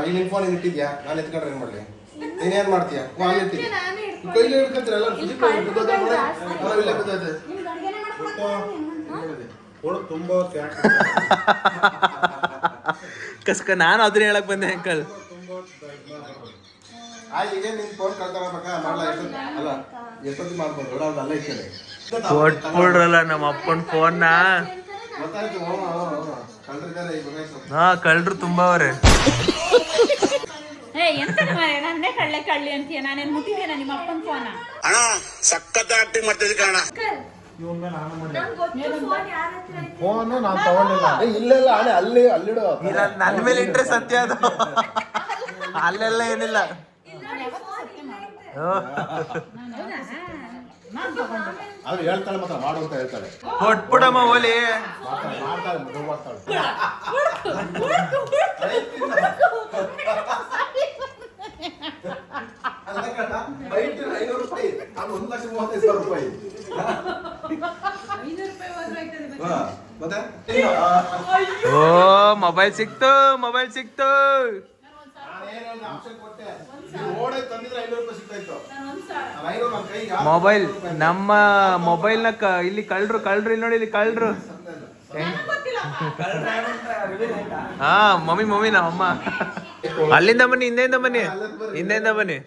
ಇಲ್ಲಿ ಫೋನ್ ಇಟ್ಟಿದ್ಯಾ ನಾನು ಎತ್ಕೊಂಡ್ರೆ ಏನ್ ಮಾಡ್ಲಿ ನೀನೇನ್ ಮಾಡ್ತೀಯ ಅಲ್ಲಿ ಇಟ್ಟಿ ಕೈಲಿ ಹಿಡ್ಕೊಂತೀರಲ್ಲ ತುಂಬಾ ಕಸ್ಕ ನಾನು ಅದನ್ನ ಹೇಳಕ್ ಬಂದೆ ಅಂಕಲ್ ಈಗ ನಿನ್ ಫೋನ್ ಕಳ್ತಾರಬೇಕಾ ಮಾಡಲ್ಲ ಅಲ್ಲ ಎಷ್ಟೊತ್ತಿ ಮಾಡ್ಬೋದು ಅಲ್ಲ ಇಕ್ಕಡೆ ಕೊಟ್ಬಿಡ್ರಲ್ಲ ನಮ್ಮ ಅಪ್ಪನ ಫೋನ್ನ ಗೊತ್ತಾಯ್ತು ಹಾ ಕಳ್ರು ತುಂಬಾ ಅವ್ರೆ ನನ್ನೇ ಕಳ್ಳಿ ಅಂತೀಯ ನಾನೇನ್ ಮುಟ್ಟಿದ್ದೇನ ನಿಮ್ಮ ಅಪ್ಪನ ಫೋನ ಅಣ್ಣ ಸಖತ್ ಆಕ್ಟಿಂಗ್ ಮಾಡ್ತಿದ್ದೆ ಕಣ ಫೋನು ನಾನು ತಗೊಂಡಿಲ್ಲ ಇಲ್ಲ ಅಲ್ಲಿ ಅಲ್ಲಿಡು ನನ್ನ ಮೇಲೆ ಇಟ್ರೆ ಸತ್ಯ ಅದು ಅಲ್ಲೆಲ್ಲ ಏನಿಲ್ಲ ಅವ್ರು ಹೇಳ್ತಾಳೆ ಮಾತ್ರ ಮಾಡು ಅಂತ ಹೇಳ್ತಾಳೆ ಕೊಟ್ಬಿಡಮ್ಮ ಓಲಿ ಮಾಡ್ತಾಳೆ ಓ ಮೊಬೈಲ್ ಸಿಕ್ತು ಮೊಬೈಲ್ ನಮ್ಮ ಮೊಬೈಲ್ ನ ಇಲ್ಲಿ ಕಳ್ರು ಇಲ್ಲಿ ನೋಡಿ ಇಲ್ಲಿ ಕಳ್ರು ಹಾ ಮಮ್ಮಿ ನಮ್ಮಮ್ಮ ಅಲ್ಲಿಂದ ಬನ್ನಿ ಹಿಂದೆಯಿಂದ ಬನ್ನಿ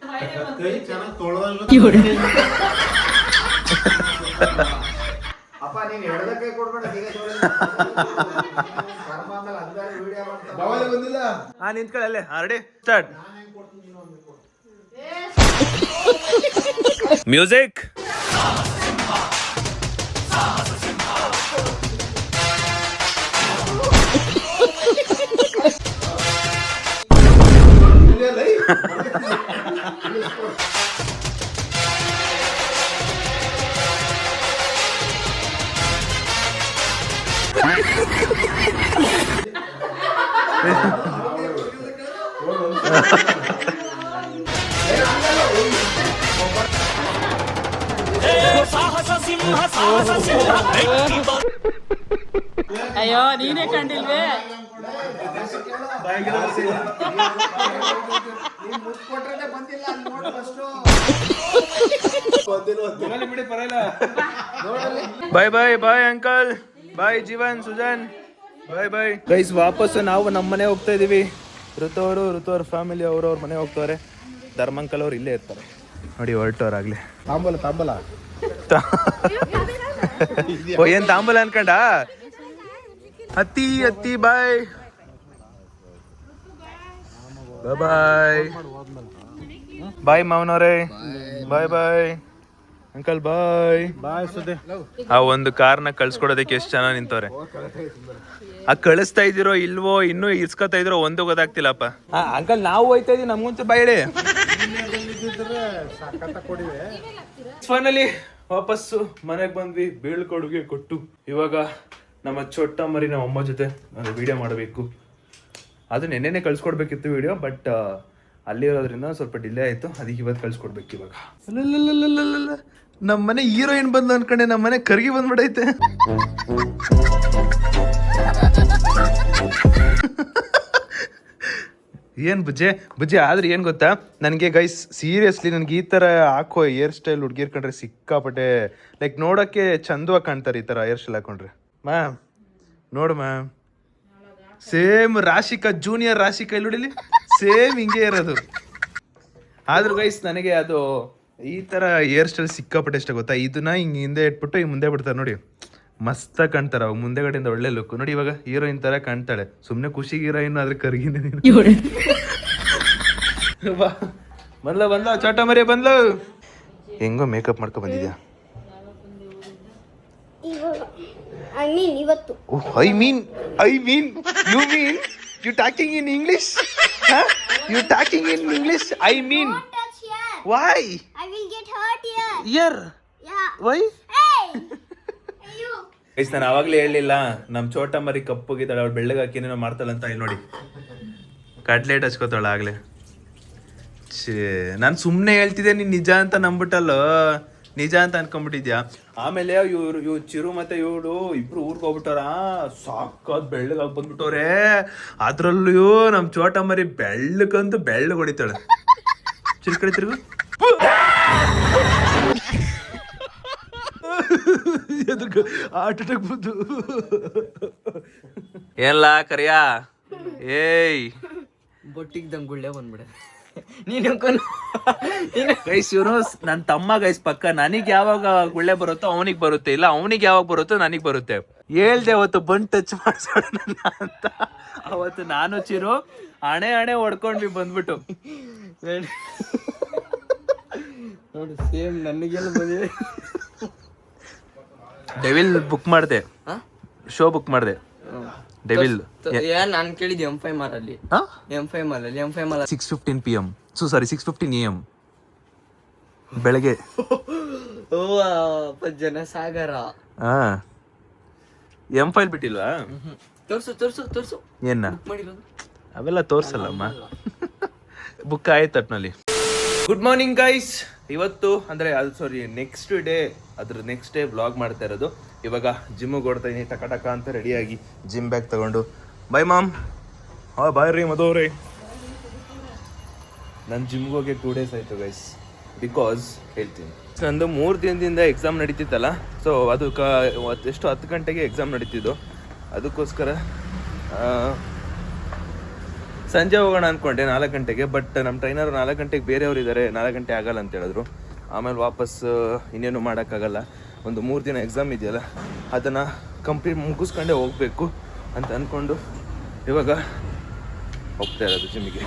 ಹಾ ನಿಂತ್ಕೊಳ್ಳೆ ರೆಡಿ ಸ್ಟಾರ್ಟ್ ಮ್ಯೂಸಿಕ್ ಅಯ್ಯೋ ನೀನೇ ಕಂಡಿಲ್ವೇ bye uncle bye Jeevan Sujan bye guys ವಾಪಸ್ ನಾವು ನಮ್ಮ ಮನೆ ಹೋಗ್ತಾ ಇದೀವಿ ಋತುವ್ರ ಫ್ಯಾಮಿಲಿ ಅವ್ರವ್ರ ಮನೆ ಹೋಗ್ತವ್ರೆ ಧರ್ಮಂಕಲ್ ಅವ್ರು ಇಲ್ಲೇ ಇರ್ತಾರೆ ನೋಡಿ ಹೊರಟವ್ರಾಗ್ಲಿ ತಾಂಬಲ ಏನ್ ತಾಂಬಲ ಅನ್ಕಂಡ ಹತ್ತಿ ಬಾಯ್ ಬಾಯ್ ಮಾವನವ್ರೆ ಬಾಯ್ ಅಂಕಲ್ ಬಾಯ್ ಆ ಒಂದು ಕಾರ್ನ ಕಳ್ಸ್ಕೊಡೋದಕ್ಕೆ ಎಷ್ಟು ಜನ ನಿಂತವ್ರೆ ಆ ಕಳಿಸ್ತಾ ಇದೀರೋ ಇಲ್ವೋ ಇನ್ನೂ ಇಸ್ಕೊತಾ ಇದ್ರೋ ಒಂದು ಗೊತ್ತಾಗ್ತಿಲ್ಲಪ್ಪ ಅಂಕಲ್ ನಾವು ಹೋಯ್ತಾ ಇದೀವಿ ನಮ್ಗಂತೂ ಬಾಯ್ಡೆ ಫೈನಲಿ ವಾಪಸ್ಸು ಮನೆಗೆ ಬಂದ್ವಿ ಬೀಳ್ಕೊಡುಗೆ ಕೊಟ್ಟು ಇವಾಗ ನಮ್ಮ ಚೊಟ್ಟ ಮರಿ ನಮ್ಮ ಅಮ್ಮ ಜೊತೆ ಒಂದು ವಿಡಿಯೋ ಮಾಡಬೇಕು ಅದು ನೆನ್ನೆನೆ ಕಳ್ಸ್ಕೊಡ್ಬೇಕಿತ್ತು ವಿಡಿಯೋ ಬಟ್ ಅಲ್ಲಿ ಇರೋದ್ರಿಂದ ಸ್ವಲ್ಪ ಡಿಲೇ ಆಯ್ತು ಅದಕ್ಕೆ ಇವತ್ತು ಕಳ್ಸ್ಕೊಡ್ಬೇಕು ಇವಾಗ ನಮ್ಮ ಮನೆ ಹೀರೋಯಿನ್ ಬಂದು ಅನ್ಕೊಂಡೆ ನಮ್ಮ ಮನೆ ಕರ್ಗಿ ಬಂದ್ಬಿಡೈತೆ ಏನ್ ಬುಜ್ಜೆ ಆದ್ರೆ ಏನ್ ಗೊತ್ತಾ ನನಗೆ ಗೈಸ್ ಸೀರಿಯಸ್ಲಿ ನನ್ಗೆ ಈ ತರ ಹಾಕೋ ಹೇರ್ ಸ್ಟೈಲ್ ಹುಡ್ಗಿರ್ ಕಂಡ್ರೆ ಸಿಕ್ಕಾಪಟ್ಟೆ ಲೈಕ್ ನೋಡಕ್ಕೆ ಚಂದವಾಗಿ ಕಾಣ್ತಾರೆ ಈ ತರ ಹೇರ್ ಸ್ಟೈಲ್ ಹಾಕೊಂಡ್ರೆ ಮ್ಯಾಮ್ ನೋಡು ಮ್ಯಾಮ್ ಸೇಮ್ ಜೂನಿಯರ್ ರಾಶಿಕಾ ಇಲ್ಲಿ ಹೊಡಿಲಿ ಸೇಮ್ ಹಿಂಗೆ ಇರೋದು ಆದ್ರೂ ಗೈಸ್ ನನಗೆ ಅದು ಈ ತರ ಹೇರ್ ಸ್ಟೈಲ್ ಸಿಕ್ಕಾಪಟ್ಟೆ ಇಷ್ಟ ಗೊತ್ತಾ ಇದನ್ನ ಹಿಂಗೆ ಹಿಂದೆ ಇಟ್ಬಿಟ್ಟು ಹಿಂಗೆ ಮುಂದೆ ಬಿಡ್ತಾರೆ ನೋಡಿ ಮಸ್ತಾಗಿ ಕಾಣ್ತಾರ ಅವಾಗ ಮುಂದೆಗಡೆಯಿಂದ ಒಳ್ಳೆ ಲುಕ್ ನೋಡಿ ಇವಾಗ ಹೀರೋಯಿನ್ ತರ ಕಾಣ್ತಾಳೆ ಸುಮ್ನೆ ಖುಷಿಗೆ ಹೀರೋಯಿನ್ ಆದ್ರೆ ಕರ್ಗಿನ ಬಂದ್ಲ ಚೋಟ ಮರಿ ಬಂದ್ಲು ಹೆಂಗೋ ಮೇಕಪ್ ಮಾಡ್ಕೊ ಬಂದಿದ್ಯಾ I mean you talking in English I mean why I will get hurt here. here Yeah. why Hey. You. Guys ನಾನು ಆವಾಗಲೇ ಹೇಳಲಿಲ್ಲ ನಮ್ಮ ಚೋಟ ಮರಿ ಕಪ್ಪುಗಿದ್ದಾಳೆ ಅವಳು ಬೆಳ್ಳಗೆ ಹಾಕಿನೇನೋ ಮಾಡ್ತಾಳೆ ಅಂತ ಇಲ್ಲಿ ನೋಡಿ ಕಟ್ಲೇಟ್ ಹಚ್ಕೋತಾಳೆ ಆಗಲೇ ನಾನು ಸುಮ್ಮನೆ ಹೇಳ್ತಿದ್ದೆ ನೀನು ನಿಜ ಅಂತ ನಂಬಿಟ್ಟಲ್ಲೋ ನಿಜ ಅಂತ ಅನ್ಕೊಂಡ್ಬಿಟ್ಟಿದ್ಯಾ. ಆಮೇಲೆ ಇವ್ರು ಚಿರು ಮತ್ತೆ ಇವಳು ಇಬ್ರು ಊರ್ಗ್ ಹೋಗ್ಬಿಟ್ಟವ್ರ. ಸಾಕಾದ್ ಬೆಳ್ಳಗಾಗಿ ಬಂದ್ಬಿಟ್ಟವ್ರೆ. ಅದ್ರಲ್ಲೂ ನಮ್ ಚೋಟ ಮರಿ ಬೆಳ್ಳಗಂತೂ ಬೆಳ್ಳಗ್ ಹೊಡಿತಾಳೆ. ಚಿರ್ಕಡೆ ತಿರುಗು. ಹಾರ್ಟ್ ಅಟ್ಯಾಕ್ ಬಂತು. ಏನ್ಲ ಕರಿಯಾ? ಏಯ್ ಬೊಟ್ಟಿಗೆ ದಂಗುಳ್ಳೆ ಬಂದ್ಬಿಡ. ಗೈಸ್ ಇವನು ನನ್ನ ತಮ್ಮ ಗೈಸ್ ಪಕ್ಕ. ನನಗ್ ಯಾವಾಗ ಗುಳ್ಳೆ ಬರುತ್ತೋ ಅವನಿಗೆ ಬರುತ್ತೆ, ಇಲ್ಲ ಅವನಿಗೆ ಯಾವಾಗ ಬರುತ್ತೋ ನನಗ್ ಬರುತ್ತೆ. ಹೇಳ್ದೆ ಅವತ್ತು ಬಂದ್ ಟಚ್ ಮಾಡ್ಸೋಣ ಅಂತ. ಅವತ್ತು ನಾನು ಚಿರು ಹಣೆ ಹೊಡ್ಕೊಂಡ್ವಿ ಬಂದ್ಬಿಟ್ಟು. ನೋಡಿ ಸೇಮ್ ನನಗೆಲ್ಲ ಬಂದಿದೆ. ಡೆವಿಲ್ ಬುಕ್ ಮಾಡಿದೆ, ಶೋ ಬುಕ್ ಮಾಡಿದೆ. ಡೆವಿಲ್ ನಾನು ಕೇಳಿದ್ದೆ M5 ಮಾಲಲ್ಲಿ. M5 mall 6:15 PM. Sorry 6:15 AM ಬೆಳಗ್ಗೆ. ಓ ಜನಸಾಗರ. M5 ಬಿಟ್ಟಿಲ್ವಾ? ತೋರ್ಸು ಏನ ಮಾಡಿರೋದು ಅವೆಲ್ಲ ತೋರ್ಸಲ್ಲಮ್ಮ. ಬುಕ್ ಆಯ್ತು ಒಟ್ನಲ್ಲಿ. Good morning guys. ಇವತ್ತು ಅಂದರೆ ಅದು ಸಾರಿ ನೆಕ್ಸ್ಟ್ ಡೇ, ಅದ್ರ ನೆಕ್ಸ್ಟ್ ಡೇ ವ್ಲಾಗ್ ಮಾಡ್ತಾ ಇರೋದು. ಇವಾಗ ಜಿಮ್ಮಿಗೆ ಓಡ್ತಾ ಇದೀನಿ ಟಕ ಅಂತ ರೆಡಿಯಾಗಿ ಜಿಮ್ ಬ್ಯಾಗ್ ತಗೊಂಡು. ಬಾಯ್ ಮಾಮ್. ಬಾಯ್ ರೀ ಮಧುವ್ರಿ. ನಾನು ಜಿಮ್ಗೆ ಹೋಗಿ 2 days ಆಯಿತು ಗೈಸ್. ಬಿಕಾಸ್ ಹೇಳ್ತೀನಿ, ನಂದು 3 ದಿನದಿಂದ ಎಕ್ಸಾಮ್ ನಡೀತಿತ್ತಲ್ಲ. ಸೊ ಅದು ಎಷ್ಟು 10 ಗಂಟೆಗೆ ಎಕ್ಸಾಮ್ ನಡೀತಿದ್ದು. ಅದಕ್ಕೋಸ್ಕರ ಸಂಜೆ ಹೋಗೋಣ ಅಂದ್ಕೊಂಡೆ 4 ಗಂಟೆಗೆ. ಬಟ್ ನಮ್ಮ ಟ್ರೈನರ್ 4 ಗಂಟೆಗೆ ಬೇರೆಯವ್ರು ಇದ್ದಾರೆ, 4 ಗಂಟೆ ಆಗಲ್ಲ ಅಂತ ಹೇಳಿದ್ರು. ಆಮೇಲೆ ವಾಪಸ್ ಇನ್ನೇನು ಮಾಡೋಕ್ಕಾಗಲ್ಲ, ಒಂದು 3 ದಿನ ಎಕ್ಸಾಮ್ ಇದೆಯಲ್ಲ ಅದನ್ನು ಕಂಪ್ಲೀಟ್ ಮುಗಿಸ್ಕೊಂಡೇ ಹೋಗಬೇಕು ಅಂತ ಅಂದ್ಕೊಂಡು ಇವಾಗ ಹೋಗ್ತಾ ಇರೋದು ಜಿಮ್ಮಿಗೆ.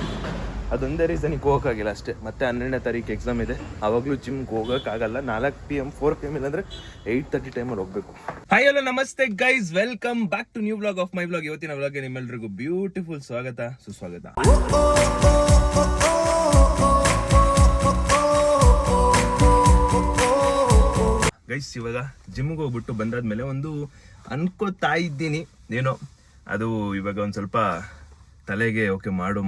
ಅದೊಂದೇ ರೀಸನಿಗೆ ಹೋಗೋಕ್ಕಾಗಿಲ್ಲ ಅಷ್ಟೇ. ಮತ್ತೆ 12ನೇ ತಾರೀಕು ಎಕ್ಸಾಮ್ ಇದೆ, ಆವಾಗಲೂ ಜಿಮ್ಗೆ ಹೋಗೋಕ್ಕಾಗಲ್ಲ. 4 PM 4 PM ಇಲ್ಲಾಂದರೆ 8:30 ಟೈಮಲ್ಲಿ ಹೋಗಬೇಕು. ಹಾಯ್ ಹಲೋ ನಮಸ್ತೆ guys, welcome back to new vlog of my vlog. ಇವತ್ತಿನ ವ್ಲಾಗ್ಗೆ ನಿಮ್ಮೆಲ್ಲರಿಗೂ ಬ್ಯೂಟಿಫುಲ್ ಸ್ವಾಗತ, ಸುಸ್ವಾಗತ. ಗೈಸ್ ಇವಾಗ ಜಿಮ್ಗೆ ಹೋಗ್ಬಿಟ್ಟು ಬಂದಾದ್ಮೇಲೆ ಒಂದು ಅನ್ಕೋತಾ ಇದ್ದೀನಿ ಏನೋ, ಅದು ಇವಾಗ ಒಂದು ಸ್ವಲ್ಪ ತಲೆಗೆ ಓಕೆ ಮಾಡು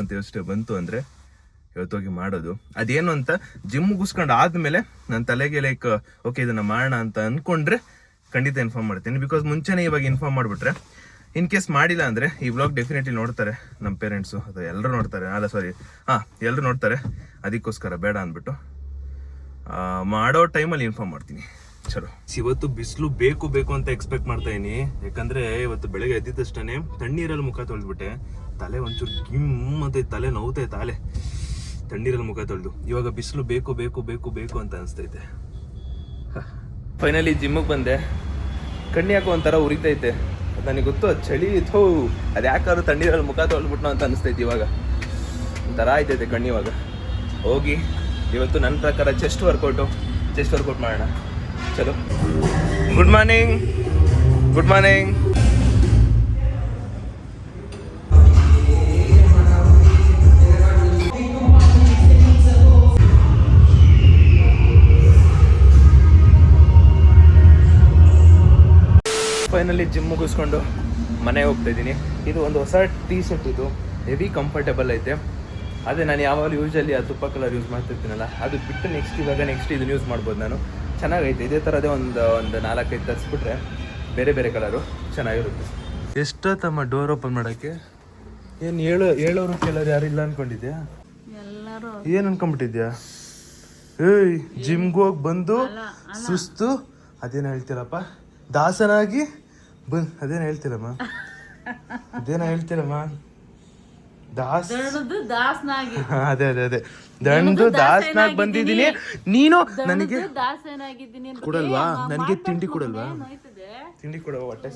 ಅಂತ ಯೋಚನೆ ಬಂತು ಅಂದರೆ ಇವತ್ತೋಗಿ ಮಾಡೋದು. ಅದೇನು ಅಂತ ಜಿಮ್ ಮುಗಿಸ್ಕೊಂಡು ಆದಮೇಲೆ ನನ್ನ ತಲೆಗೆ ಲೈಕ್ ಓಕೆ ಇದನ್ನು ಮಾಡೋಣ ಅಂತ ಅಂದ್ಕೊಂಡ್ರೆ ಖಂಡಿತ ಇನ್ಫಾರ್ಮ್ ಮಾಡ್ತೀನಿ. ಬಿಕಾಸ್ ಮುಂಚೆನೇ ಇವಾಗ ಇನ್ಫಾರ್ಮ್ ಮಾಡಿಬಿಟ್ರೆ ಇನ್ ಕೇಸ್ ಮಾಡಿಲ್ಲ ಅಂದರೆ ಈ ವ್ಲಾಗ್ ಡೆಫಿನೆಟ್ಲಿ ನೋಡ್ತಾರೆ ನಮ್ಮ ಪೇರೆಂಟ್ಸು, ಅಥವಾ ಎಲ್ಲರೂ ನೋಡ್ತಾರೆ. ಎಲ್ಲರೂ ನೋಡ್ತಾರೆ. ಅದಕ್ಕೋಸ್ಕರ ಬೇಡ ಅಂದ್ಬಿಟ್ಟು ಮಾಡೋ ಟೈಮಲ್ಲಿ ಇನ್ಫಾರ್ಮ್ ಮಾಡ್ತೀನಿ. ಚಲೋ, ಇವತ್ತು ಬಿಸಿಲು ಬೇಕು ಅಂತ ಎಕ್ಸ್ಪೆಕ್ಟ್ ಮಾಡ್ತಾ ಇದೀನಿ. ಯಾಕಂದ್ರೆ ಇವತ್ತು ಬೆಳಗ್ಗೆ ಎದ್ದಿದ್ದಷ್ಟೇ ತಣ್ಣೀರಲ್ಲಿ ಮುಖ ತೊಳೆದ್ಬಿಟ್ಟೆ. ತಲೆ ಒಂಚೂರು ಗಿಮ್ ಮತ್ತೆ ತಲೆ ನೋವುತ್ತೆ. ತಣ್ಣೀರಲ್ಲಿ ಮುಖ ತೊಳೆದು ಇವಾಗ ಬಿಸಿಲು ಬೇಕು ಅಂತ ಅನಿಸ್ತೈತೆ. ಫೈನಲಿ ಜಿಮ್ಮಿಗೆ ಬಂದೆ. ಕಣ್ಣಿ ಯಾಕೋ ಒಂಥರ ಉರಿತೈತೆ. ನನಗೆ ಗೊತ್ತು ಅದು ಚಳಿ ಥೋ ಅದು ಯಾಕಾದ್ರೂ ತಣ್ಣೀರಲ್ಲಿ ಮುಖ ತೊಳೆದ್ಬಿಟ್ನೋ ಅಂತ ಅನಿಸ್ತೈತೆ. ಇವಾಗ ಒಂಥರ ಆಯ್ತೈತೆ ಕಣ್ಣಿ. ಇವಾಗ ಹೋಗಿ ಇವತ್ತು ನನ್ನ ಪ್ರಕಾರ ಚೆಸ್ಟ್ ವರ್ಕೌಟ್ ಮಾಡೋಣ. ಚಲೋ, ಗುಡ್ ಮಾರ್ನಿಂಗ್. ಫೈನಲಿ ಜಿಮ್ ಮುಗಿಸ್ಕೊಂಡು ಮನೆಗೆ ಹೋಗ್ತಾ ಇದ್ದೀನಿ. ಇದು ಒಂದು ಹೊಸ ಟೀ ಶರ್ಟ್, ಇದು ಹೆವಿ ಕಂಫರ್ಟೇಬಲ್ ಐತೆ. ಅದೇ ನಾನು ಯಾವಾಗಲೂ ಯೂಶಲಿ ಆ ತುಪ್ಪ ಕಲರ್ ಯೂಸ್ ಮಾಡ್ತಿರ್ತೀನಲ್ಲ, ಅದು ಬಿಟ್ಟು ನೆಕ್ಸ್ಟ್ ಇದನ್ನು ಯೂಸ್ ಮಾಡ್ಬೋದು ನಾನು. ಚೆನ್ನಾಗೈತೆ. ಇದೇ ಥರದೇ ಒಂದು 4-5 ತರಿಸ್ಬಿಟ್ರೆ ಬೇರೆ ಕಲರು ಚೆನ್ನಾಗಿರುತ್ತೆ. ಎಷ್ಟೊತ್ತಮ್ಮ ಡೋರ್ ಓಪನ್ ಮಾಡೋಕ್ಕೆ? ಏನು ಹೇಳೋರು ಕೆಲವ್ರು ಯಾರು ಇಲ್ಲ ಅಂದ್ಕೊಂಡಿದ್ಯಾ? ಏನು ಅನ್ಕೊಂಡ್ಬಿಟ್ಟಿದ್ಯಾ? ಏಯ್ ಜಿಮ್ಗೆ ಹೋಗಿ ಬಂದು ಸುಸ್ತು ಅದೇನು ಹೇಳ್ತೀರಪ್ಪ, ದಾಸನಾಗಿ ಅದೇನು ಹೇಳ್ತೀರಮ್ಮ ಅದೇ ದಂಡು ದಾಸನಾಗಿ ಬಂದಿದ್ದೀನಿ. ನೀನು ನನಗೆ ಕೊಡಲ್ವಾ? ನನಗೆ ತಿಂಡಿ ಕೊಡಲ್ವಾ? ತಿಂಡಿ ಕೊಡುವ. ಹೊಟ್ಟೆ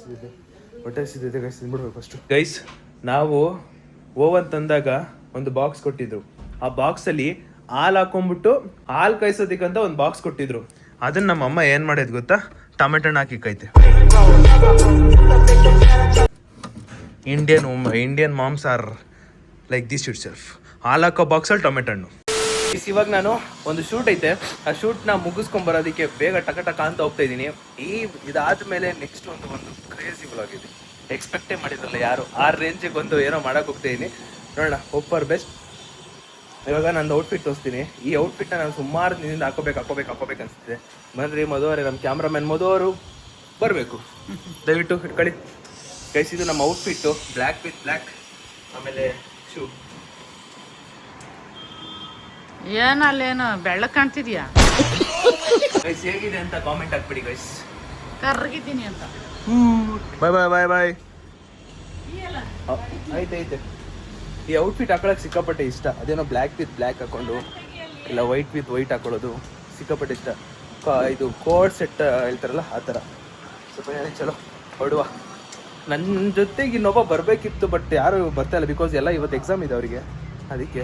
ಹಸಿದಿದೆ ಗೈಸ್, ತಿಂದ್ಬಿಡ್ಬೇಕು ಫಸ್ಟು. ಗೈಸ್ ನಾವು ಓವನ್ ತಂದಾಗ ಒಂದು ಬಾಕ್ಸ್ ಕೊಟ್ಟಿದ್ರು. ಆ ಬಾಕ್ಸಲ್ಲಿ ಹಾಲು ಹಾಕೊಂಡ್ಬಿಟ್ಟು ಹಾಲು ಕಾಯಿಸೋದಕ್ಕಂತ ಒಂದು ಬಾಕ್ಸ್ ಕೊಟ್ಟಿದ್ರು. ಅದನ್ನ ನಮ್ಮ ಅಮ್ಮ ಏನು ಮಾಡೋದು ಗೊತ್ತಾ? ಟೊಮೆಟೊ ಹಾಕಿ ಕೈತೆ. Indian moms are like this ಇಟ್ ಸೆಲ್ಫ್. ಹಾಲು ಹಾಕೋ ಬಾಕ್ಸಲ್ಲಿ ಟೊಮೆಟೊ ಹಣ್ಣು. ಇವಾಗ ನಾನು ಒಂದು ಶೂಟ್ ಐತೆ, ಆ ಶೂಟ್ನ ಮುಗಿಸ್ಕೊಂಬರೋದಕ್ಕೆ ಬೇಗ ಟಕ ಅಂತ ಹೋಗ್ತಾ ಇದ್ದೀನಿ. ಇದಾದ್ಮೇಲೆ ನೆಕ್ಸ್ಟ್ ಒಂದು ಕ್ರೇಜಿ ವ್ಲಾಗ್ ಇದೆ. ಎಕ್ಸ್ಪೆಕ್ಟೇ ಮಾಡಿದ್ರಲ್ಲ ಯಾರು. ಆ ರೇಂಜಿಗೆ ಏನೋ ಮಾಡಕ್ಕೆ ಹೋಗ್ತಾ ಇದ್ದೀನಿ. ನೋಡೋಣ, ಹೋಪ್ ಫಾರ್ ಬೆಸ್ಟ್. ಇವಾಗ ನಂದು ಔಟ್ಫಿಟ್ ತೋರಿಸ್ತೀನಿ. ಈ ಔಟ್ಫಿಟ್ನ ನಾನು ಸುಮಾರು ದಿನದಿಂದ ಹಾಕೋಬೇಕು ಅನಿಸ್ತಿದೆ. ಬನ್ರಿ ಮಧು ಅವರೇ, ನಮ್ಮ ಕ್ಯಾಮ್ರಾಮನ್ ಮಧು ಅವರು ಬರಬೇಕು. ದಯವಿಟ್ಟು ಇಟ್ಕೊಳ್ಳಿ ಗೈಸ್. ಇದು ನಮ್ಮ ಔಟ್ಫಿಟ್ಟು, ಬ್ಲ್ಯಾಕ್ ವಿತ್ ಬ್ಲ್ಯಾಕ್. ಆಮೇಲೆ ಶೂ. ಏನಲ್ಲೇನು ಬೆಳ್ಳಕ್ ಕಾಣ್ತಿದ್ಯಾ? ಗೈಸ್ ಹೇಗಿದೆ ಅಂತ ಕಾಮೆಂಟ್ ಹಾಕ್ಬಿಡಿ ಗೈಸ್. ಕರ್ಗಿದ್ದೀನಿ ಅಂತ. ಬಾಯ್. ಐತೆ ಈ ಔಟ್ಫಿಟ್ ಹಾಕೊಳಕ್ಕೆ ಸಿಕ್ಕಾಪಟ್ಟೆ ಇಷ್ಟ. ಅದೇನೋ ಬ್ಲ್ಯಾಕ್ ವಿತ್ ಬ್ಲ್ಯಾಕ್ ಹಾಕೊಂಡು ಇಲ್ಲ ವೈಟ್ ವಿತ್ ವೈಟ್ ಹಾಕೊಳ್ಳೋದು ಸಿಕ್ಕಾಪಟ್ಟೆ ಇಷ್ಟ. ಇದು ಕೋಡ್ ಸೆಟ್ ಹೇಳ್ತಾರಲ್ಲ ಆ ಥರ. ಸ್ವಲ್ಪ ಚಲೋ ಹೊಡುವ. ನನ್ನ ಜೊತೆಗೆ ಇನ್ನೊಬ್ಬ ಬರಬೇಕಿತ್ತು, ಬಟ್ ಯಾರು ಬರ್ತಾ ಇಲ್ಲ. ಬಿಕಾಸ್ ಎಲ್ಲ ಇವತ್ತು ಎಕ್ಸಾಮ್ ಇದೆ ಅವರಿಗೆ. ಅದಕ್ಕೆ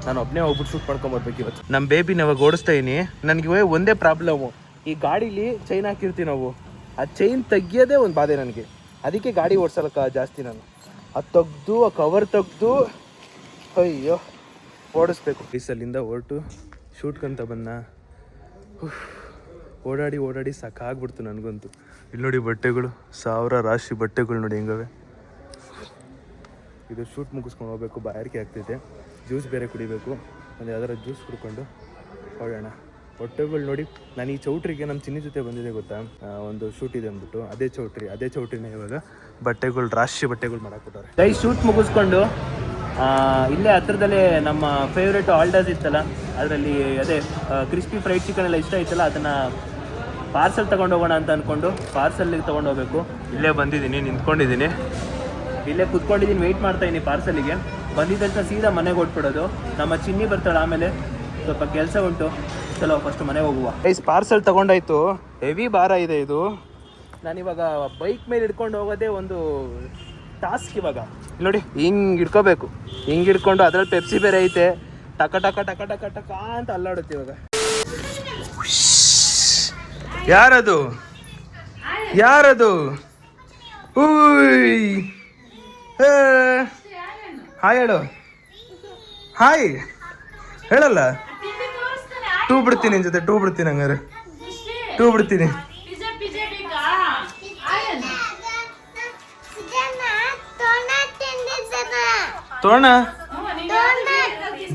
ನಾನು ಒಬ್ಬನೇ ಹೋಗ್ಬಿಟ್ಟು ಶೂಟ್ ಮಾಡ್ಕೊಂಬರ್ಬೇಕು ಇವತ್ತು. ನಮ್ಮ ಬೇಬಿನ ಇವಾಗ ಓಡಿಸ್ತಾ ಇದೀನಿ. ನನಗೆ ಒಂದೇ ಪ್ರಾಬ್ಲಮ್ಮು, ಈ ಗಾಡೀಲಿ ಚೈನ್ ಹಾಕಿರ್ತೀವಿ ನಾವು, ಆ ಚೈನ್ ತೆಗಿಯೋದೇ ಒಂದು ಬಾಧೆ ನನಗೆ. ಅದಕ್ಕೆ ಗಾಡಿ ಓಡಿಸೋಕ್ಕ ಜಾಸ್ತಿ ನಾನು ಅದು ತೆಗ್ದು ಆ ಕವರ್ ತೆಗ್ದು ಅಯ್ಯೋ ಓಡಿಸ್ಬೇಕು. ಅಲ್ಲಿಂದ ಹೊರಟು ಶೂಟ್ಕಂತ ಬನ್ನ ಓಡಾಡಿ ಸಾಕಾಗ್ಬಿಡ್ತು ನನಗಂತೂ. ಇಲ್ಲಿ ನೋಡಿ ಬಟ್ಟೆಗಳು, 1000 ರಾಶಿ ಬಟ್ಟೆಗಳು ನೋಡಿ ಹೆಂಗವೆ. ಇದು ಶೂಟ್ ಮುಗಿಸ್ಕೊಂಡು ಹೋಗ್ಬೇಕು, ಬಾಯಾರಿಕೆ ಆಗ್ತೈತೆ. ಜ್ಯೂಸ್ ಬೇರೆ ಕುಡಿಬೇಕು. ಒಂದು ಯಾವ್ದಾರ ಜ್ಯೂಸ್ ಕುಡ್ಕೊಂಡು ಹೋಗೋಣ. ಬಟ್ಟೆಗಳು ನೋಡಿ, ನಾನು ಈ ಚೌಟ್ರಿಗೆ ನಮ್ಮ ಚಿನ್ನಿ ಜೊತೆ ಬಂದಿದೆ ಗೊತ್ತಾ, ಒಂದು ಶೂಟ್ ಇದೆ ಅಂದ್ಬಿಟ್ಟು. ಅದೇ ಚೌಟ್ರಿನೇ ಇವಾಗ ಬಟ್ಟೆಗಳು, ರಾಶಿ ಬಟ್ಟೆಗಳು ಮಾಡಾಕ್ಬಿಟ್ಟವ್ರೆ. ಕೈ ಶೂಟ್ ಮುಗಿಸ್ಕೊಂಡು ಇಲ್ಲೇ ಹತ್ರದಲ್ಲೇ ನಮ್ಮ ಫೇವ್ರೇಟ್ ಆಲ್ಡಾಸ್ ಇತ್ತಲ್ಲ, ಅದರಲ್ಲಿ ಅದೇ ಕ್ರಿಸ್ಪಿ ಫ್ರೈಡ್ ಚಿಕನ್ ಎಲ್ಲ ಇಷ್ಟ ಆಯ್ತಲ್ಲ, ಅದನ್ನು ಪಾರ್ಸಲ್ ತೊಗೊಂಡು ಹೋಗೋಣ ಅಂತ ಅಂದ್ಕೊಂಡು ಪಾರ್ಸಲ್ಲಿಗೆ ತೊಗೊಂಡು ಹೋಗಬೇಕು. ಇಲ್ಲೇ ಬಂದಿದ್ದೀನಿ, ನಿಂತ್ಕೊಂಡಿದ್ದೀನಿ, ಇಲ್ಲೇ ಕುತ್ಕೊಂಡಿದ್ದೀನಿ, ವೆಯ್ಟ್ ಮಾಡ್ತಾಯಿದ್ದೀನಿ ಪಾರ್ಸಲಿಗೆ. ಬಂದಿದ್ದ ತಕ್ಷಣ ಸೀದಾ ಮನೆಗೆ ಹೊಟ್ಬಿಡೋದು. ನಮ್ಮ ಚಿನ್ನಿ ಬರ್ತಾಳೆ, ಆಮೇಲೆ ಸ್ವಲ್ಪ ಕೆಲಸ ಉಂಟು. ಚಲೋ ಫಸ್ಟ್ ಮನೆಗೆ ಹೋಗುವ. ಪಾರ್ಸಲ್ ತೊಗೊಂಡಾಯ್ತು, ಹೆವಿ ಭಾರ ಇದೆ ಇದು. ನಾನಿವಾಗ ಬೈಕ್ ಮೇಲೆ ಹಿಡ್ಕೊಂಡು ಹೋಗೋದೇ ಒಂದು ಟಾಸ್ಕ್. ಇವಾಗ ನೋಡಿ ಹಿಂಗೆ ಹಿಡ್ಕೋಬೇಕು, ಹಿಂಗೆ ಹಿಡ್ಕೊಂಡು ಅದ್ರಲ್ಲಿ ಪೆಪ್ಸಿ ಬೇರೆ ಐತೆ, ಟಕ ಟಕ ಟಕ ಟಕ ಟಕ ಅಂತ ಅಲ್ಲಾಡುತ್ತೆ. ಇವಾಗ ಯಾರದು ಉಯ್ ಹಾಯ್ ಹೇಳು, ಹಾಯ್ ಹೇಳಲ್ಲ. ಟೂ ಬಿಡ್ತೀನಿ ನಿನ್ ಜೊತೆ, ಹಂಗಾರೆ ಟೂ ಬಿಡ್ತೀನಿ. ತೋಣ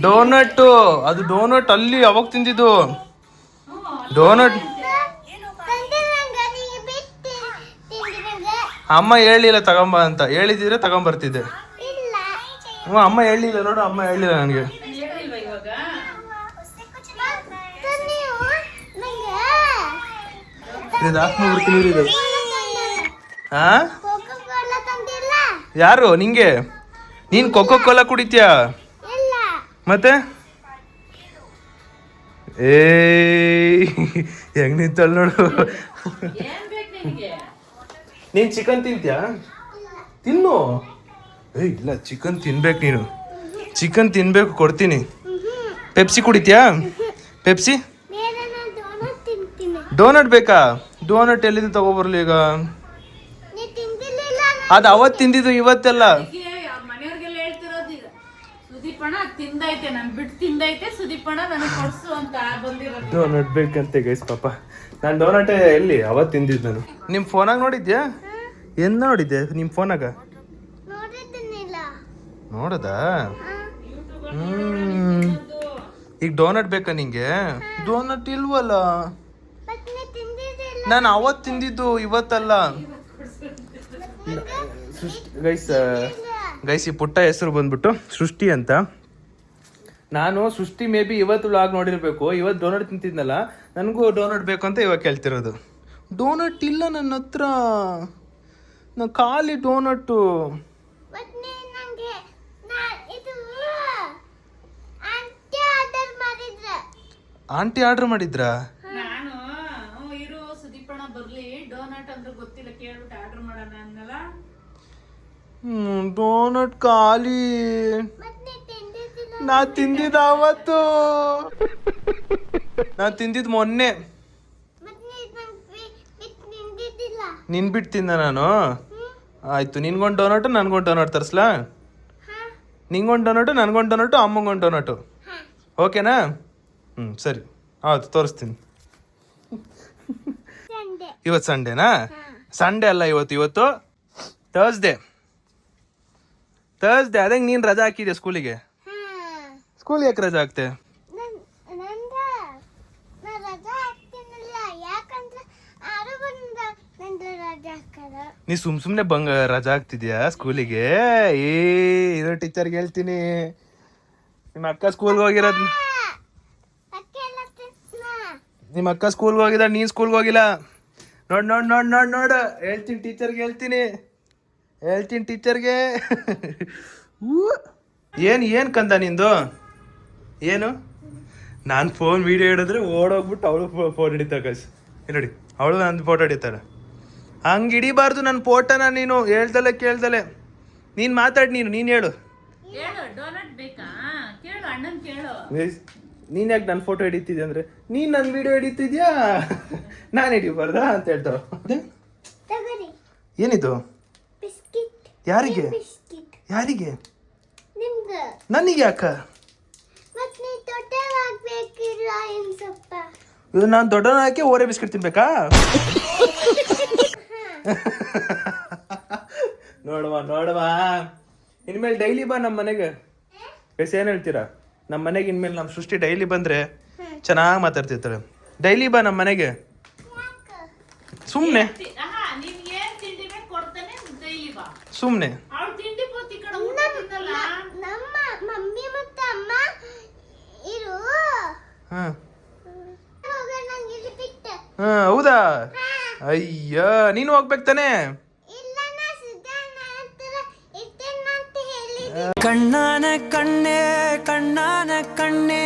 ಡೋನಟ್, ಅದು ಡೋನಟ್ ಅಲ್ಲಿ ಯಾವಾಗ ತಿಂದಿದ್ದು ಡೋನಟ್. ಅಮ್ಮ ಹೇಳಿಲ್ಲ ತಗೊಂಬ ಅಂತ, ಹೇಳಿದಿದ್ರೆ ತಗೊಂಬರ್ತಿದ್ದೆ. ಅಮ್ಮ ಹೇಳಿಲ್ಲ ನೋಡು, ಅಮ್ಮ ಹೇಳಿಲ್ಲ ನನಗೆ. ಯಾರು ನಿಂಗೆ? ನೀನ್ ಕೊಕೋ ಕೋಲಾ ಕುಡಿತೀಯಾ ಮತ್ತೆ? ಹೆಂಗ್ ನಿಂತಲ್ ನೋಡು. ನೀನ್ ಚಿಕನ್ ತಿಂತೀಯಾ? ತಿನ್ನು. ಇಲ್ಲ, ಚಿಕನ್ ತಿನ್ಬೇಕು ನೀನು, ಚಿಕನ್ ತಿನ್ಬೇಕು, ಕೊಡ್ತೀನಿ. ಪೆಪ್ಸಿ ಕುಡಿತೀಯಾ? ಪೆಪ್ಸಿ ಡೋನಟ್ ಬೇಕಾ? ಡೋನಟ್ ಎಲ್ಲಿಂದ ತಗೋಬರ್ಲಿ ಈಗ? ಅದು ಅವತ್ತು ತಿಂದಿದ್ದು, ಇವತ್ತೆಲ್ಲ. ಮನೆಯವ್ರಿಗೆಲ್ಲ ಹೇಳ್ತಿರೋದು ಈಗ, ಸುದೀಪಣ್ಣ ತಿಂದೈತೆ, ನಾನು ಬಿಟ್ಟು ತಿಂದೈತೆ, ಸುದೀಪಣ್ಣ ನನಗೆ ಕೊಡ್ಸು ಅಂತ ಬಂದಿರೋದು. ಡೋನಟ್ ಬೇಕಂತೆ ಗೈಸ್ ಪಾಪ. ನಾನು ಡೋನಟ್ ಎಲ್ಲಿ ಅವತ್ತು ತಿಂದಿದ್ದು ನಾನು. ನಿಮ್ಮ ಫೋನಾಗ ನೋಡಿದ್ಯಾ? ಎಂದ ನೋಡಿದ್ದೆ ನಿಮ್ಮ ಫೋನಾಗ? ನೋಡದಾ? ಈಗ ಡೋನಟ್ ಬೇಕಾ ನಿಂಗೆ? ಡೋನಟ್ ಇಲ್ವಲ್ಲ, ನಾನು ಅವತ್ತು ತಿಂದಿದ್ದು, ಇವತ್ತಲ್ಲ. ಗೈಸ್ ಈ ಪುಟ್ಟ ಹೆಸರು ಬಂದ್ಬಿಟ್ಟು ಸೃಷ್ಟಿ ಅಂತ. ನಾನು ಸೃಷ್ಟಿ ಮೇ ಬಿ ಇವತ್ತು ವ್ಲಾಗ್ ನೋಡಿರ್ಬೇಕು. ಇವತ್ತು ಡೋನಟ್ ತಿಂತಿದ್ನಲ್ಲ, ನನಗೂ ಡೋನಟ್ ಬೇಕು ಅಂತ ಇವಾಗ ಕೇಳ್ತಿರೋದು. ಡೋನಟ್ ಇಲ್ಲ ನನ್ನ ಹತ್ರ, ನಾ ಖಾಲಿ ಡೋನಟ್ಟು. ಆಂಟಿ ಆರ್ಡರ್ ಮಾಡಿದ್ರಾ? ನಾನು ಇರೋ ಸುದೀಪಣ್ಣ ಬರ್ಲಿ, ಡೋನಟ್ ಅಂದ್ರೆ ಗೊತ್ತಿಲ್ಲ, ಕೇಳ್ಬಿಟ್ಟು ಆರ್ಡರ್ ಮಾಡೋಣ ಅನ್ನಲ್ಲ. ಡೋನಟ್ ಖಾಲಿ. ನಾ ತಿಂದಿದ್ದ ಅವತ್ತು, ನಾ ತಿಂದಿದ್ ಮೊನ್ನೆ. ನಿನ್ ಬಿಟ್ಟು ತಿಂದ ನಾನು. ಆಯ್ತು, ನಿನ್ಗೊಂದು ಡೋನಟು ನನ್ಗೊಂದು ಡೋನಟ್ ತರಿಸ್ಲಾ? ನಿಂಗೊಂದು ಡೋನಟು ನನ್ಗೊಂದು ಡೋನಟು ಅಮ್ಮಂಗೊಂದು ಡೋನಟು, ಓಕೆನಾ? ಸರಿ ಆಯ್ತು, ತೋರಿಸ್ತೀನಿ. ಇವತ್ತು ಸಂಡೇನಾ? ಸಂಡೇ ಅಲ್ಲ ಇವತ್ತು ಥರ್ಸ್ಡೇ. ಅದಂಗೆ ನೀನು ರಜಾ ಹಾಕಿದ್ಯಾ ಸ್ಕೂಲಿಗೆ? ಸ್ಕೂಲ್ ಯಾಕೆ ರಜಾ ಆಗ್ತೆ? ನಾ ರಜಾ ಹಾಕ್ತೀನಿಲ್ಲ, ಯಾಕಂದ್ರೆ ಆರು ಬಂದ ನಂದು ರಜಾ ಹಾಕಲ್ಲ. ನೀ ಸುಮ್ನೆ ರಜಾ ಆಗ್ತಿದ್ಯಾ ಸ್ಕೂಲಿಗೆ? ಇದು ಟೀಚರ್ಗೆ ಹೇಳ್ತೀನಿ, ನಿಮ್ಮ ಅಕ್ಕ ಸ್ಕೂಲ್ಗೆ ಹೋಗಿರೋದ್, ನಿಮ್ಮ ಅಕ್ಕ ಸ್ಕೂಲ್ಗೆ ಹೋಗಿದ, ನೀನ್ ಸ್ಕೂಲ್ಗೆ ಹೋಗಿಲ್ಲ. ನೋಡ್ ಹೇಳ್ತೀನಿ ಟೀಚರ್ಗೆ, ಹೇಳ್ತೀನಿ ಟೀಚರ್ಗೆ. ಏನ್ ಕಂದ ನಿಂದು? ಏನು ನಾನು ಫೋನ್ ವಿಡಿಯೋ ಹಿಡಿದ್ರೆ ಓಡೋಗ್ಬಿಟ್ಟು ಅವಳು ಫೋನ್ ಹಿಡಿತಾಳೆ ಗೈಸ್. ನೋಡಿ, ಅವಳು ನಂದು ಫೋಟೋ ಹಿಡಿತಾಳೆ. ಹಂಗೆ ಹಿಡಿಬಾರ್ದು ನನ್ನ ಫೋಟೋನ. ನೀನು ಹೇಳ್ದಲೆ ಕೇಳ್ದಲೆ ನೀನು ಮಾತಾಡಿ, ನೀನು ಹೇಳು. ಹೇಳು, ಡೋನಟ್ ಬೇಕಾ ಕೇಳು, ಅಣ್ಣನ್ ಕೇಳು. ನೀನು ಯಾಕೆ ನನ್ನ ಫೋಟೋ ಹಿಡಿತಿದ್ಯಾ ಅಂದರೆ, ನೀನು ನನ್ನ ವಿಡಿಯೋ ಹಿಡಿತಿದ್ಯಾ, ನಾನು ಹಿಡಿಬಾರ್ದಾ ಅಂತ ಹೇಳ್ತಾವ. ತಗೋರಿ ಏನಿದು? ಬಿಸ್ಕಿಟ್. ಯಾರಿಗೆ? ಬಿಸ್ಕಿಟ್ ಯಾರಿಗೆ? ನಿಮ್ಗೆ. ನನಗೆ ಯಾಕ? ಮತ್ತೆ ನೀ ದೊಡ್ಡವಾಗ್ಬೇಕಿಲ್ಲ ಏನ್ ಸ್ವಲ್ಪ. ಇದು ನಾನು ದೊಡ್ಡವನ ಹಾಕಿ ಓರೆ ಬಿಸ್ಕೆಟ್ ತಿನ್ಬೇಕಾ? ನೋಡವಾ ಇನ್ಮೇಲೆ ಡೈಲಿ ಬಾ ನಮ್ಮ ಮನೆಗೆ. ಎಸ್ ಏನು ಹೇಳ್ತೀರಾ? ನಮ್ಮ ಮನೆಗೆ ಇನ್ಮೇಲೆ ನಮ್ಮ ಸೃಷ್ಟಿ ಡೈಲಿ ಬಂದರೆ ಚೆನ್ನಾಗಿ ಮಾತಾಡ್ತಿರ್ತಾರೆ. ಡೈಲಿ ಬಾ ನಮ್ಮ ಮನೆಗೆ. ಸುಮ್ಮನೆ ನಿನ್ಗೆ ಏನ್ ತಿಂಡಿ ಬೇಕು ಕೊಡ್ತಾನೆ, ಡೈಲಿ ಬಾ. ಸುಮ್ಮನೆ ಅವ್ಳು ತಿಂಡಿ ಪೂರ್ತಿ ಕಡೆ ಊಟ ತಿನ್ನಲ್ಲ. ನಮ್ಮ ಮಮ್ಮಿ ಮತ್ತು ಅಮ್ಮ ಇರು ಹಾಂ ನಂಗೆ ಇದು ಬಿಟ್ಟು. ಹಾಂ ಹೌದಾ? ಅಯ್ಯ ನೀನು ಹೋಗ್ಬೇಕು ತಾನೇ? ಇಲ್ಲ ನಾ ಸಿದ್ಧಾನ ಹತ್ರ ಇರ್ತೇನೆ ಅಂತ ಹೇಳಿದೆ. கண்ணான கண்ணே கண்ணான கண்ணே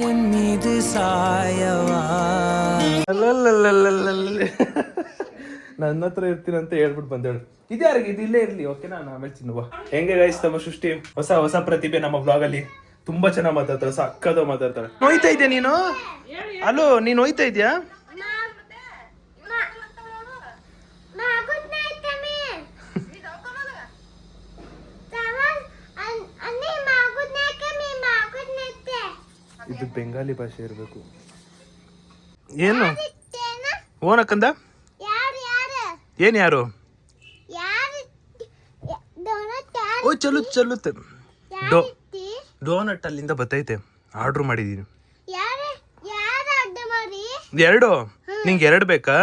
என் மீது சாயவா. ನನ್ನ ಹತ್ರ ಇರ್ತೀನಿ ಅಂತ ಹೇಳ್ಬಿಟ್ಟು ಬಂದೇಳು. ಇದ್ಯಾರಿಗೆ? ಇದು ಇಲ್ಲೇ ಇರ್ಲಿ, ಓಕೆ, ನಾನು ಆಮೇಲೆ ತಿನ್ನುವ. ಹೆಂಗೆ ಗೈಸ್ ನಮ್ಮ ಸೃಷ್ಟಿ ಹೊಸ ಪ್ರತಿಭೆ ನಮ್ಮ ಬ್ಲಾಗ್ ಅಲ್ಲಿ ತುಂಬಾ ಚೆನ್ನಾಗಿ ಮಾತಾಡ್ತಾಳೆ, ಸಕ್ಕದ ಮಾತಾಡ್ತಾಳೆ. ನೋಯ್ತಾ ಇದೆಯಾ ನೀನು? ಅಲೋ, ನೀನು ನೋಯ್ತಾ ಇದೆಯಾ? ಇದು ಬೆಂಗಾಲಿ ಭಾಷೆ ಇರಬೇಕು. ಏನು ಓನಕ್ಕಂದ? ಏನ್ ಯಾರು? ಓ ಚಲುತ್ತೆ. ಡೋನಟ್ ಅಲ್ಲಿಂದ ಬತ್ತೈತೆ, ಆರ್ಡ್ರ್ ಮಾಡಿದೀನಿ. ಎರಡು? ನಿಂಗೆ ಎರಡು ಬೇಕಾ?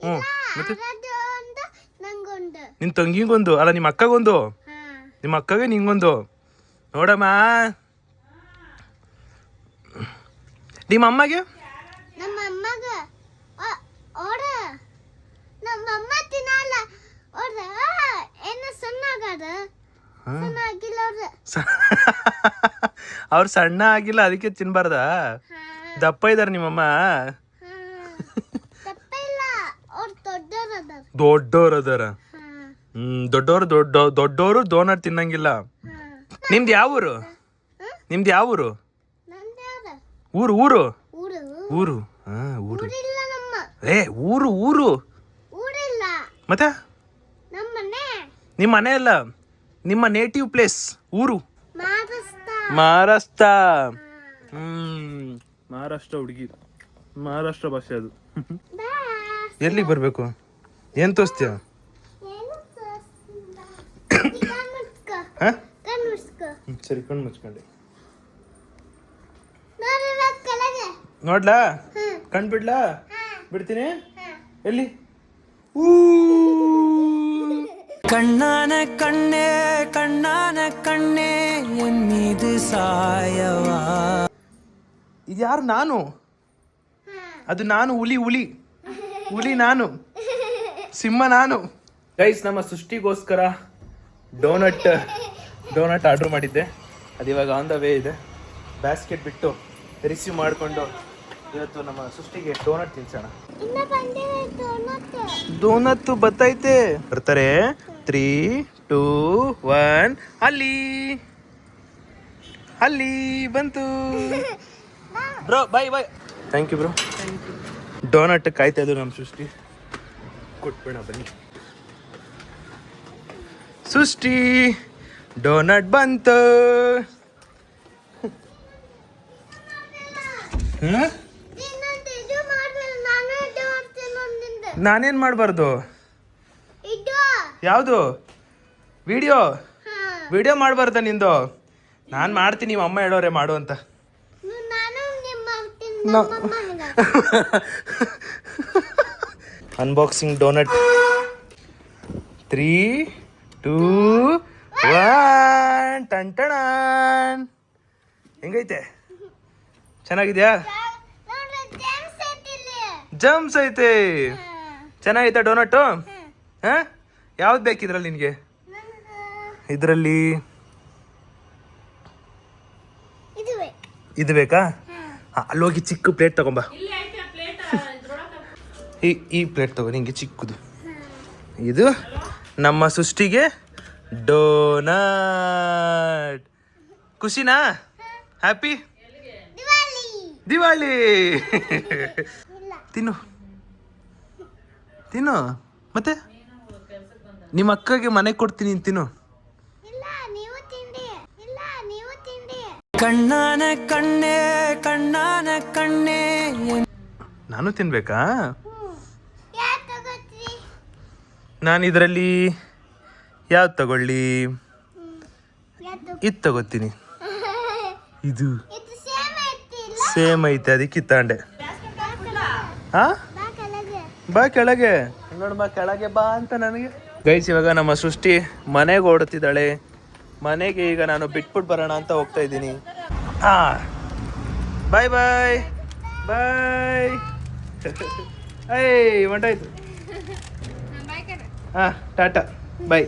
ಹ್ಞೂ, ಮತ್ತೆ ನಿನ್ ತಂಗಿಗೊಂದು, ಅಲ್ಲ ನಿಮ್ಮ ಅಕ್ಕಗೊಂದು, ನಿಮ್ಮ ಅಕ್ಕಗೆ ನಿಂಗೊಂದು. ನೋಡಮ್ಮ, ನಿಮ್ಮ ಅಮ್ಮಗೆ? ನಮ್ಮ ಅಮ್ಮಗ ಓಡ ನಮ್ಮ ಅಮ್ಮ ತಿನ್ನಲ್ಲ. ಓಡ ಏನು ಸಣ್ಣಗಾದ ಸಣ್ಣಾಗಿಲ್ಲ ಅವ್ರ. ಅವ್ರು ಸಣ್ಣ ಆಗಿಲ್ಲ, ಅದಕ್ಕೆ ತಿನ್ಬಾರ್ದಾ? ದಪ್ಪ ಇದಾರೆ ನಿಮ್ಮಮ್ಮ? ತಪ್ಪ ಇಲ್ಲ, ಅವ್ರು ದೊಡ್ಡೋರು ಅದಾರ. ದೊಡ್ಡೋರು ಡೋನಟ್ ತಿನ್ನಂಗಿಲ್ಲ. ನಿಮ್ದು ಯಾವ ಊರು? ನಿಮ್ದು ಯಾವ ಊರು? ಊರು ಊರು ಊರು ಹಾ ಊರು. ಊರು ಮತ್ತೆ ನಿಮ್ಮ ಮನೆ ಅಲ್ಲ, ನಿಮ್ಮ ನೇಟಿವ್ ಪ್ಲೇಸ್ ಊರು ಮಹಾರಾಷ್ಟ್ರ. ಮಹಾರಾಷ್ಟ್ರ ಹುಡುಗಿ, ಮಹಾರಾಷ್ಟ್ರ ಭಾಷೆ ಅದು. ಎಲ್ಲಿಗೆ ಬರ್ಬೇಕು? ಏನ್ ತೋರಿಸ್ತೀಯ? ಸರಿ, ಕಣ್ಣು ಮುಚ್ಕೊಂಡೆ ನೋಡ್ಲಾ? ಕಣ್ ಬಿಡ್ಲಾ? ಬಿಡ್ತೀನಿ. ಎಲ್ಲಿ? கண்ணான கண்ணே கண்ணான கண்ணே என் மீது சாயவா. ಇದು ಯಾರು? ನಾನು? ಅದು ನಾನು, ಹುಲಿ ನಾನು, ಸಿಂಹ ನಾನು. ಗೈಸ್, ನಮ್ಮ ಸೃಷ್ಟಿಗೋಸ್ಕರ ಡೋನಟ್ ಆರ್ಡ್ರ್ ಮಾಡಿದ್ದೆ. ಅದು ಇವಾಗ ಆನ್ ದ ವೇ ಇದೆ. ಬ್ಯಾಸ್ಕೆಟ್ ಬಿಟ್ಟು ರಿಸೀವ್ ಮಾಡಿಕೊಂಡು ಇವತ್ತು ನಮ್ಮ ಸೃಷ್ಟಿಗೆ ಡೋನಟ್ ತಿನ್ಸೋಣ. ಡೋನತ್ತು ಬತ್ತೈತೆ, ಬರ್ತಾರೆ. 3, 2, 1 ಅಲ್ಲಿ ಬಂತು. Bro bye. Thank you bro. Donut ಕಾಯ್ತಾ ಇದ್ದು ನಮ್ಮ ಸೃಷ್ಟಿ, ಕೊಟ್ಬೇಡ ಬನ್ನಿ. ಸೃಷ್ಟಿ ಡೋನಟ್ ಬಂತು. ನಾನೇನ್ ಮಾಡಬಾರ್ದು? ಯಾವುದು? ವಿಡಿಯೋ ಮಾಡಬಾರ್ದ ನಿಂದು? ನಾನು ಮಾಡ್ತೀನಿ, ನಿಮ್ಮ ಅಮ್ಮ ಹೇಳೋರೆ ಮಾಡು ಅಂತ. Unboxing doughnut 3, 2, 1 ಟಂಟಣಾನ್. ಹೆಂಗೈತೆ? ಚೆನ್ನಾಗಿದ್ಯಾ? ನೋಡ್ರಿ ಜೇಮ್ಸ್ ಐತಿಲ್ಲಿ. ಜಮ್ಸ್ ಐತೆ. ಚೆನ್ನಾಗೈತಾ ಡೋನಟ್ಟು? ಹಾಂ, ಯಾವ್ದು ಬೇಕು ಇದ್ರಲ್ಲಿ ನಿನಗೆ? ಇದರಲ್ಲಿ ಇದುವೆ. ಇದು ಬೇಕಾ? ಹಾಂ, ಅಲ್ಲೋಗಿ ಚಿಕ್ಕ ಪ್ಲೇಟ್ ತಗೊಂಬ. ಇಲ್ಲಿ ಐತೆ ಪ್ಲೇಟ್ ಇದ್ರೊಳಗೆ. ಈ ಪ್ಲೇಟ್ ತಗೋ, ನಿಂಗೆ ಚಿಕ್ಕದು. ಇದು ನಮ್ಮ ಸೃಷ್ಟಿಗೆ ಡೋನಟ್. ಖುಷಿನಾ? ಹ್ಯಾಪಿ ದಿವಾಲಿ. ದಿವಾಳಿ. ತಿನ್ನು ತಿನ್ನು. ಮತ್ತೆ ನಿಮ್ಮ ಅಕ್ಕಗೆ ಮನೆಗೆ ಕೊಡ್ತೀನಿ, ತಿನ್ನು. ಇಲ್ಲ ನೀವು ತಿಂಡಿ. ಇಲ್ಲ ನೀವು ತಿಂಡಿ. ಕಣ್ಣಾನ ಕಣ್ಣೆ ಕಣ್ಣಾನ ಕಣ್ಣೆ ನಾನು ತಿನ್ಬೇಕಾ? ಯಾಕೆ ತಗೋತೀರಿ? ನಾನು ಇದರಲ್ಲಿ ಯಾವ್ದು ತಗೊಳ್ಳಿ? ಯಾಕೆ ಇದು ತಗೋತೀನಿ. ಇದು ಇದು ಸೇಮ್ ಐತಿ. ಇಲ್ಲ ಸೇಮ್ ಐತೆ, ಅದಕ್ಕೆ ತಗೊಂಡೆ. ಹಾ, ಬಾ ಕೆಳಗೆ. ಬಾ ಕೆಳಗೆ. ನೋಡು, ಬಾ ಕೆಳಗೆ ಬಾ ಅಂತ ನನಗೆ. ಗೈಸ್, ಇವಾಗ ನಮ್ಮ ಸೃಷ್ಟಿ ಮನೆಗೆ ಓಡುತ್ತಿದ್ದಾಳೆ. ಮನೆಗೆ ಈಗ ನಾನು ಬಿಟ್ಬಿಟ್ಟು ಬರೋಣ ಅಂತ ಹೋಗ್ತಾ ಇದ್ದೀನಿ. ಬಾಯ್ ಬಾಯ್ ಬಾಯ್. ಐ ಹೊಂಟಾಯ್ತು. ಹಾಂ, ಟಾಟಾ ಬಾಯ್.